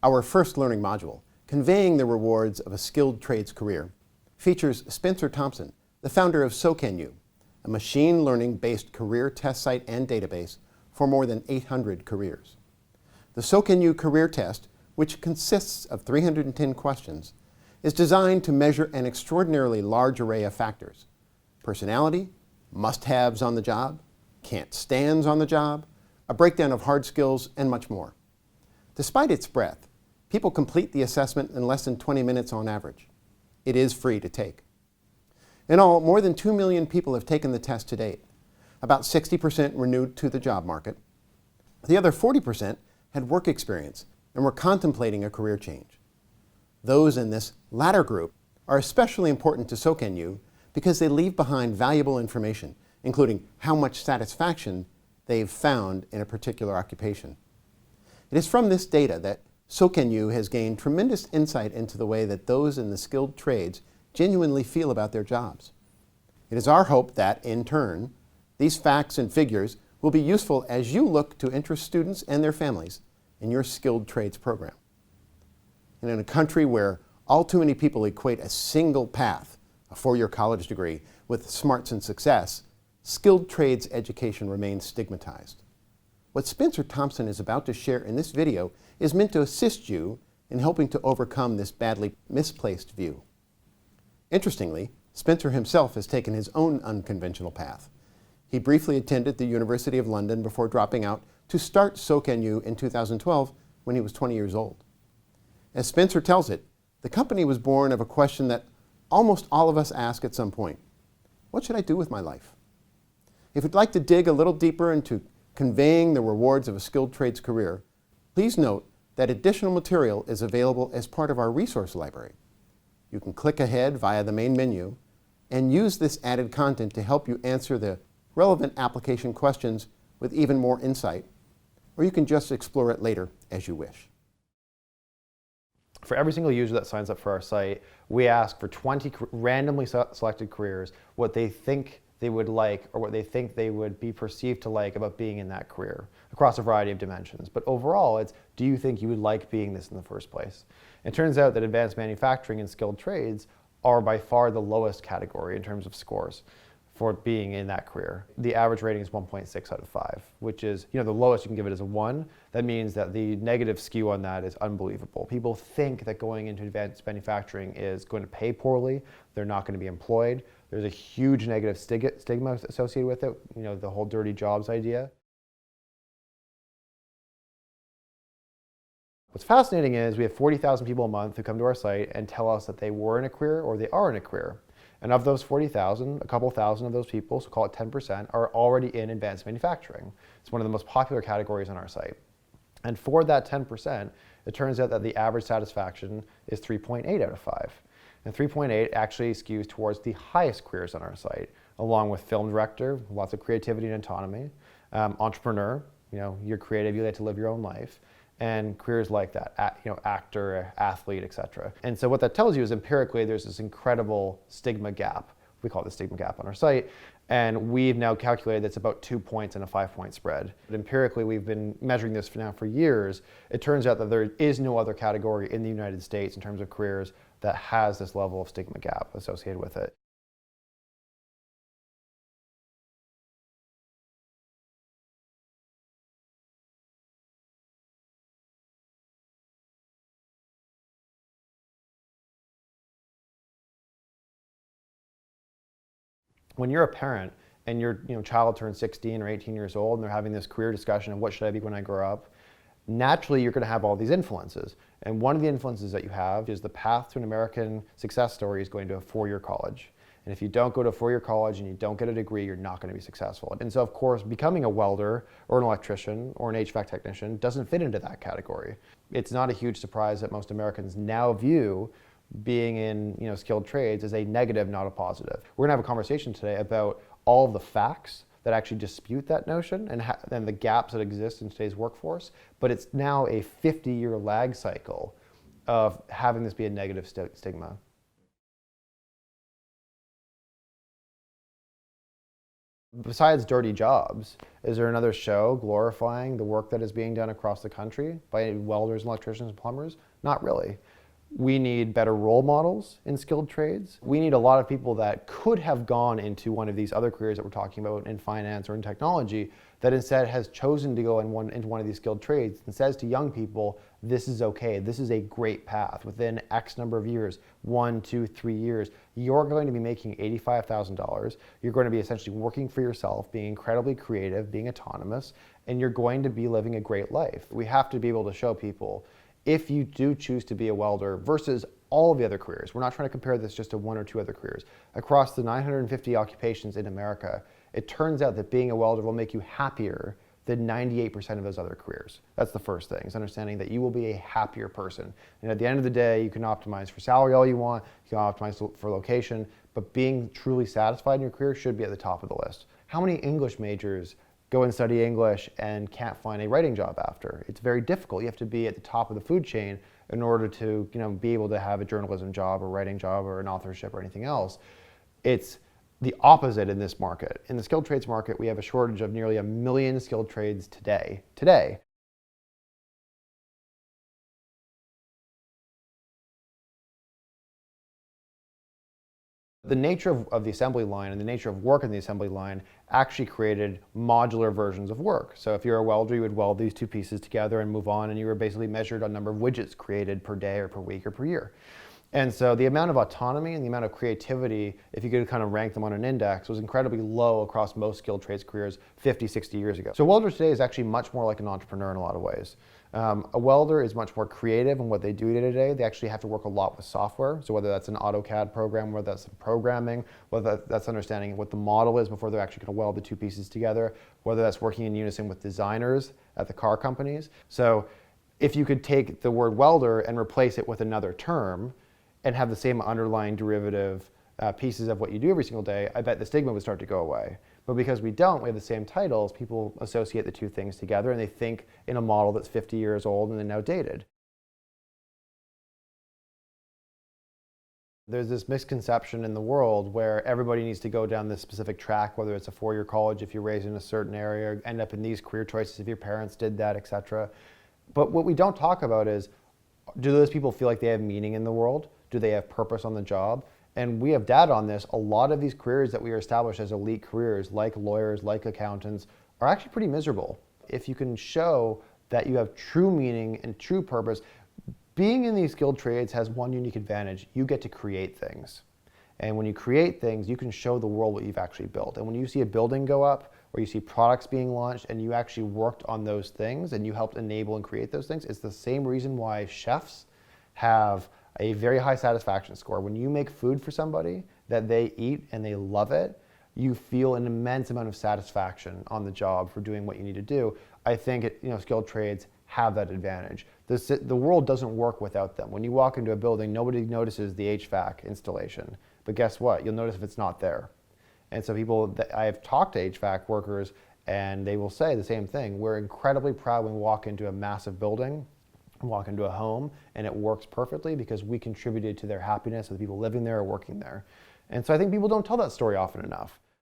Our first learning module, Conveying the Rewards of a Skilled Trades Career, features Spencer Thompson, the founder of Sokanu, a machine learning-based career test site and database for more than 800 careers. The Sokanu career test, which consists of 310 questions, is designed to measure an extraordinarily large array of factors: personality, must-haves on the job, can't-stands on the job, a breakdown of hard skills, and much more. Despite its breadth, people complete the assessment in less than 20 minutes on average. It is free to take. In all, more than 2 million people have taken the test to date. About 60% were new to the job market. The other 40% had work experience and were contemplating a career change. Those in this latter group are especially important to Sokanu because they leave behind valuable information, including how much satisfaction they've found in a particular occupation. It is from this data that Sokanu has gained tremendous insight into the way that those in the skilled trades genuinely feel about their jobs. It is our hope that, in turn, these facts and figures will be useful as you look to interest students and their families in your skilled trades program. And in a country where all too many people equate a single path, a four-year college degree, with smarts and success, skilled trades education remains stigmatized. What Spencer Thompson is about to share in this video is meant to assist you in helping to overcome this badly misplaced view. Interestingly, Spencer himself has taken his own unconventional path. He briefly attended the University of London before dropping out to start Sokanu in 2012 when he was 20 years old. As Spencer tells it, the company was born of a question that almost all of us ask at some point: what should I do with my life? If you'd like to dig a little deeper into conveying the rewards of a skilled trades career, please note that additional material is available as part of our resource library. You can click ahead via the main menu and use this added content to help you answer the relevant application questions with even more insight, or you can just explore it later as you wish. For every single user that signs up for our site, we ask for 20 randomly selected careers what they think they would like or what they think they would be perceived to like about being in that career across a variety of dimensions. But overall, it's, do you think you would like being this in the first place? It turns out that advanced manufacturing and skilled trades are by far the lowest category in terms of scores for being in that career. The average rating is 1.6 out of 5, which is, the lowest you can give it is a 1. That means that the negative skew on that is unbelievable. People think that going into advanced manufacturing is going to pay poorly, they're not going to be employed. There's a huge negative stigma associated with it, the whole dirty jobs idea. What's fascinating is we have 40,000 people a month who come to our site and tell us that they were in a career or they are in a career. And of those 40,000, a couple thousand of those people, so call it 10%, are already in advanced manufacturing. It's one of the most popular categories on our site. And for that 10%, it turns out that the average satisfaction is 3.8 out of 5. And 3.8 actually skews towards the highest careers on our site, along with film director, lots of creativity and autonomy, entrepreneur, you're creative, you like to live your own life, and careers like that, actor, athlete, etc. And so what that tells you is empirically there's this incredible stigma gap. We call it the stigma gap on our site. And we've now calculated that's about 2 points in a 5-point spread. But empirically, we've been measuring this for years. It turns out that there is no other category in the United States in terms of careers that has this level of stigma gap associated with it. When you're a parent and your child turns 16 or 18 years old and they're having this career discussion of what should I be when I grow up, naturally you're going to have all these influences. And one of the influences that you have is the path to an American success story is going to a 4-year college. And if you don't go to a 4-year college and you don't get a degree, you're not going to be successful. And so of course, becoming a welder or an electrician or an HVAC technician doesn't fit into that category. It's not a huge surprise that most Americans now view being in skilled trades is a negative, not a positive. We're gonna have a conversation today about all of the facts that actually dispute that notion and the gaps that exist in today's workforce, but it's now a 50-year lag cycle of having this be a negative stigma. Besides dirty jobs, Is there another show glorifying the work that is being done across the country by welders, and electricians, and plumbers? Not really. We need better role models in skilled trades. We need a lot of people that could have gone into one of these other careers that we're talking about in finance or in technology that instead has chosen to go into one of these skilled trades and says to young people, this is okay, this is a great path. Within X number of years, 1, 2, 3 years, you're going to be making $85,000. You're going to be essentially working for yourself, being incredibly creative, being autonomous, and you're going to be living a great life. We have to be able to show people, if you do choose to be a welder versus all of the other careers, we're not trying to compare this just to 1 or 2 other careers. Across the 950 occupations in America, it turns out that being a welder will make you happier than 98% of those other careers. That's the first thing, is understanding that you will be a happier person. And at the end of the day, you can optimize for salary all you want, you can optimize for location, but being truly satisfied in your career should be at the top of the list. How many English majors go and study English and can't find a writing job after? It's very difficult. You have to be at the top of the food chain in order to, be able to have a journalism job or writing job or an authorship or anything else. It's the opposite in this market. In the skilled trades market, we have a shortage of nearly 1 million skilled trades today. The nature of the assembly line and the nature of work in the assembly line actually created modular versions of work. So if you're a welder, you would weld these 2 pieces together and move on, and you were basically measured on number of widgets created per day or per week or per year. And so the amount of autonomy and the amount of creativity, if you could kind of rank them on an index, was incredibly low across most skilled trades careers 50, 60 years ago. So a welder today is actually much more like an entrepreneur in a lot of ways. A welder is much more creative in what they do day to day. They actually have to work a lot with software. So whether that's an AutoCAD program, whether that's programming, whether that's understanding what the model is before they're actually going to weld the 2 pieces together, whether that's working in unison with designers at the car companies. So if you could take the word welder and replace it with another term and have the same underlying derivative pieces of what you do every single day, I bet the stigma would start to go away. But because we don't, we have the same titles, people associate the 2 things together and they think in a model that's 50 years old and then outdated. There's this misconception in the world where everybody needs to go down this specific track, whether it's a 4-year college if you're raised in a certain area, or end up in these career choices if your parents did that, etc. But what we don't talk about is, do those people feel like they have meaning in the world? Do they have purpose on the job? And we have data on this. A lot of these careers that we are established as elite careers, like lawyers, like accountants, are actually pretty miserable. If you can show that you have true meaning and true purpose, being in these skilled trades has one unique advantage. You get to create things. And when you create things, you can show the world what you've actually built. And when you see a building go up, or you see products being launched, and you actually worked on those things, and you helped enable and create those things, it's the same reason why chefs have a very high satisfaction score. When you make food for somebody that they eat and they love it, you feel an immense amount of satisfaction on the job for doing what you need to do. I think skilled trades have that advantage. The world doesn't work without them. When you walk into a building, nobody notices the HVAC installation. But guess what? You'll notice if it's not there. And so I have talked to HVAC workers, and they will say the same thing. We're incredibly proud when we walk into a massive building, walk into a home, and it works perfectly because we contributed to their happiness of the people living there or working there. And so I think people don't tell that story often enough.